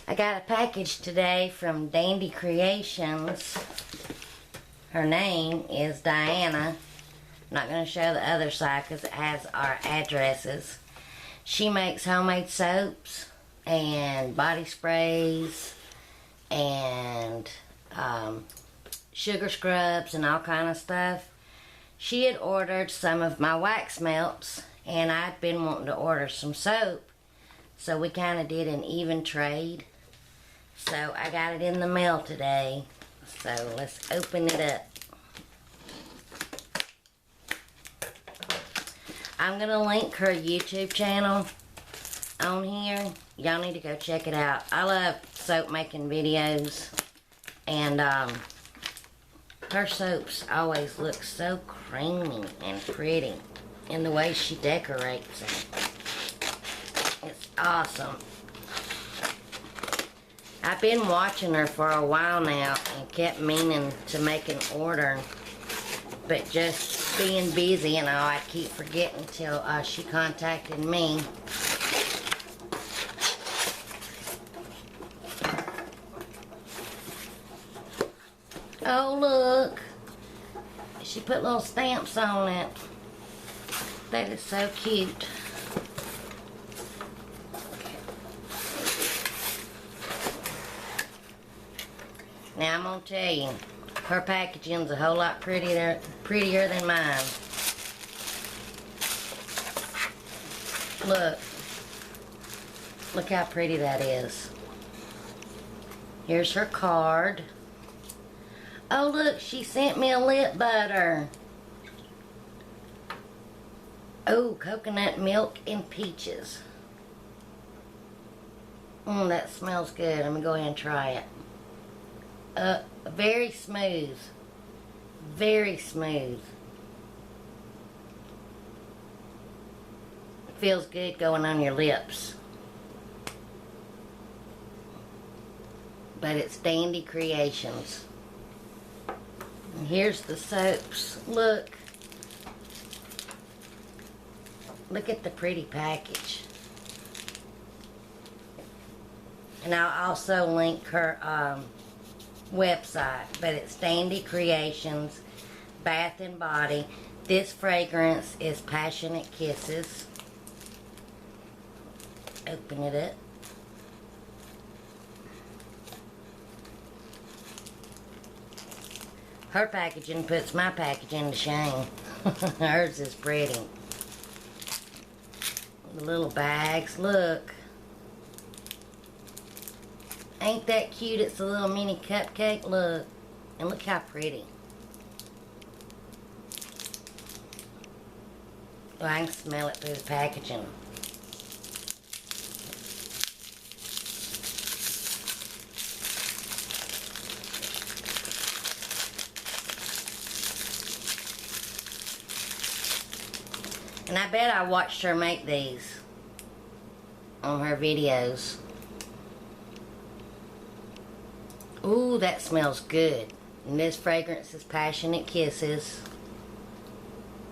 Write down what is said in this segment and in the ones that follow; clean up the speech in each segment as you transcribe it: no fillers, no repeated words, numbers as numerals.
I got a package today from Dandi Creations. Her name is Diana. I'm not going to show the other side because it has our addresses. She makes homemade soaps and body sprays and sugar scrubs and all kind of stuff. She had ordered some of my wax melts and I'd been wanting to order some soap. So we kind of did an even trade. So I got it in the mail today. So let's open it up. I'm going to link her YouTube channel on here. Y'all need to go check it out. I love soap making videos. And her soaps always look so creamy and pretty. And the way she decorates them. It's awesome. I've been watching her for a while now and kept meaning to make an order, but just being busy and all, I keep forgetting until she contacted me. Oh look, she put little stamps on it. That is so cute. Now I'm going to tell you, her packaging's a whole lot prettier than mine. Look how pretty that is. Here's her card. Oh look, she sent me a lip butter. Oh, coconut milk and peaches. That smells good. Let me go ahead and try it. Very smooth. Very smooth. It feels good going on your lips. But it's Dandi Creations. And here's the soaps. Look. Look at the pretty package. And I'll also link her website, but it's Dandi Creations Bath and Body. This fragrance is Passionate Kisses. Open it up. Her packaging puts my packaging to shame. Hers is pretty. The little bags, look. Ain't that cute? It's a little mini cupcake, look. And look how pretty. Oh, I can smell it through the packaging. And I bet I watched her make these on her videos. Ooh, that smells good. And this fragrance is Passionate Kisses.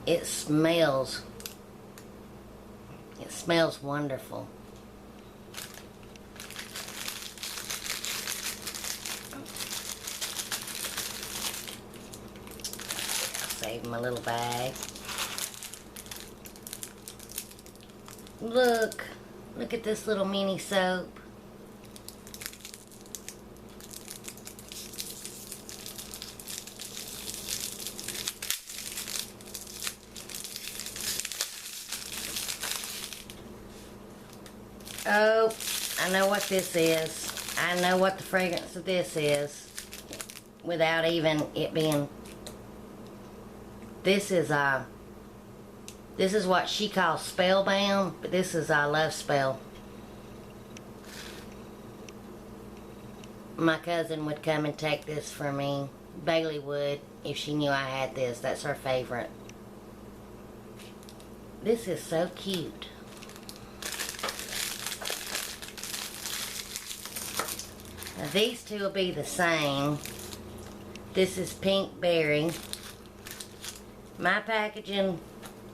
It smells wonderful. I'll save my little bag. Look at this little mini soap. Oh, I know what this is. I know what the fragrance of this is without even it being. This is what she calls Spellbound, but this is Love Spell. My cousin would come and take this for me. Bailey would, if she knew I had this. That's her favorite. This is so cute. Now these two will be the same. This is Pinkberry. My packaging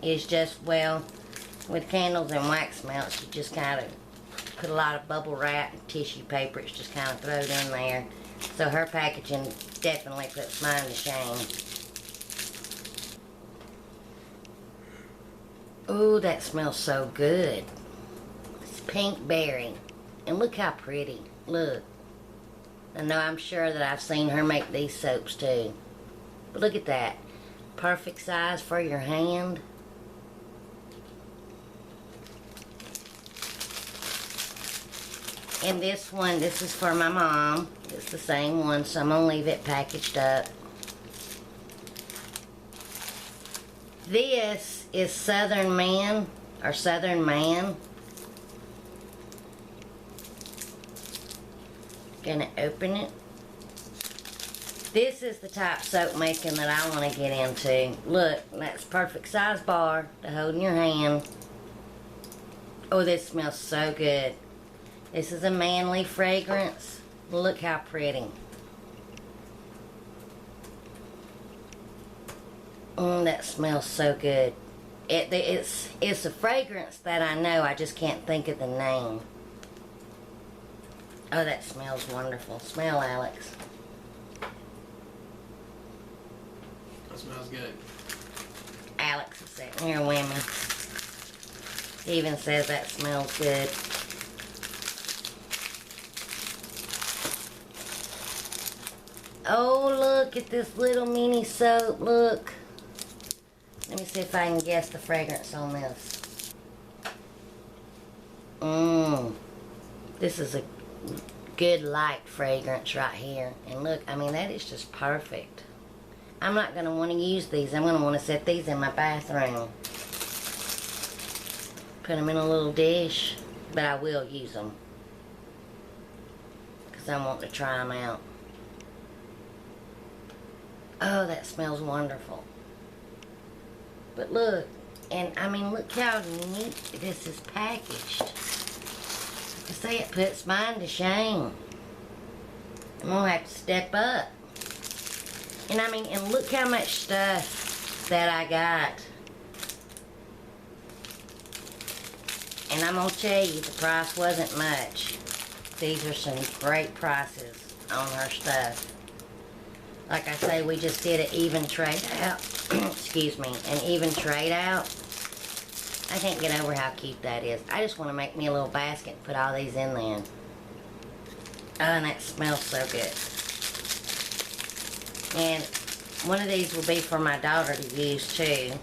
is just, well, with candles and wax melts, you just kind of put a lot of bubble wrap and tissue paper. It's just kind of thrown in there. So her packaging definitely puts mine to shame. Ooh, that smells so good. It's Pinkberry. And look how pretty. Look. I know I'm sure that I've seen her make these soaps too. But look at that. Perfect size for your hand. And this one, this is for my mom. It's the same one, so I'm going to leave it packaged up. This is Southern Man, or Southern Man. Gonna open it. This is the type of soap making that I want to get into. Look, that's perfect size bar to hold in your hand. Oh, this smells so good. This is a manly fragrance. Look how pretty. That smells so good. It's a fragrance that I know, I just can't think of the name. Oh, that smells wonderful. Smell, Alex. That smells good. Alex is sitting here with me. He even says that smells good. Oh, look at this little mini soap. Look. Let me see if I can guess the fragrance on this. This is a good light fragrance right here. And look, I mean, that is just perfect. I'm not going to want to use these. I'm going to want to set these in my bathroom. Put them in a little dish. But I will use them. Because I want to try them out. Oh, that smells wonderful. But look, and I mean, look how neat this is packaged. Like I say, it puts mine to shame. I'm gonna have to step up. And I mean, and look how much stuff that I got. And I'm gonna tell you, the price wasn't much. These are some great prices on her stuff. Like I say, we just did an even trade out. Excuse me, an even trade out. I can't get over how cute that is. I just want to make me a little basket and put all these in there. Oh, and that smells so good. And one of these will be for my daughter to use too.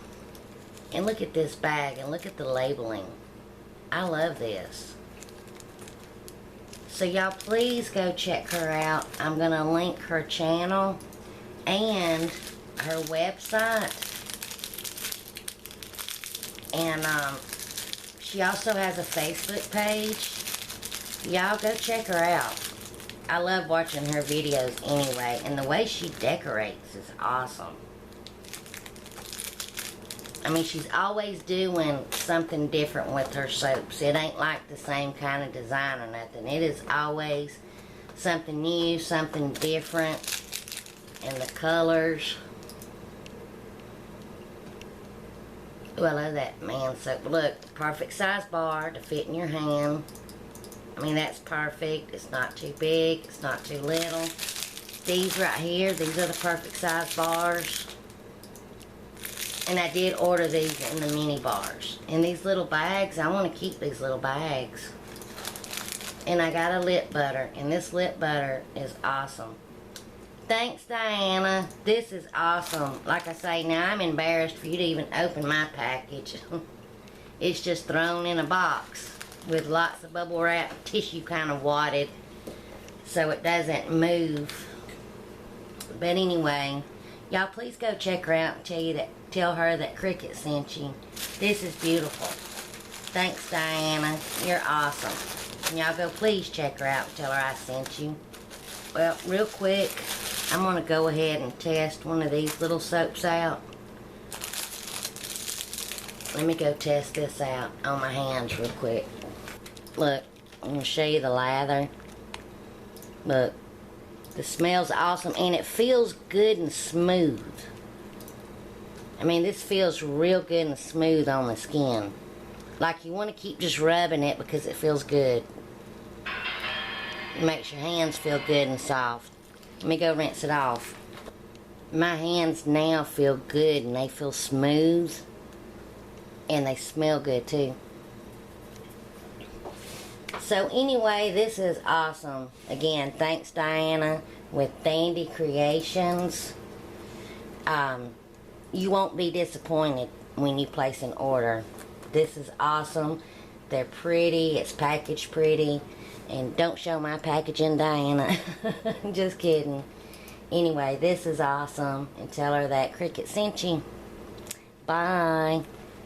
And look at this bag and look at the labeling. I love this. So y'all please go check her out. I'm going to link her channel and her website. And she also has a Facebook page. Y'all go check her out. I love watching her videos anyway. And the way she decorates is awesome. I mean, she's always doing something different with her soaps. It ain't like the same kind of design or nothing. It is always something new, something different. And the colors. Ooh, I love that man soap. Look, perfect size bar to fit in your hand. I mean, that's perfect. It's not too big. It's not too little. These right here, these are the perfect size bars. And I did order these in the mini bars. And these little bags, I want to keep these little bags. And I got a lip butter. And this lip butter is awesome. Thanks, Diana. This is awesome. Like I say, now I'm embarrassed for you to even open my package. It's just thrown in a box with lots of bubble wrap, tissue kind of wadded, so it doesn't move. But anyway, y'all please go check her out and tell her that Cricket sent you. This is beautiful. Thanks, Diana. You're awesome. And y'all go please check her out and tell her I sent you. Well, real quick, I'm going to go ahead and test one of these little soaps out. Let me go test this out on my hands real quick. Look, I'm going to show you the lather. Look, the smell's awesome and it feels good and smooth. I mean, this feels real good and smooth on the skin. Like you want to keep just rubbing it because it feels good. It makes your hands feel good and soft. Let me go rinse it off. My hands now feel good and they feel smooth. And they smell good too. So anyway, this is awesome. Again, thanks Diana with Dandi Creations. You won't be disappointed when you place an order. This is awesome. They're pretty. It's packaged pretty. And don't show my packaging, Diana. Just kidding. Anyway, this is awesome. And tell her that Cricket sent you. Bye.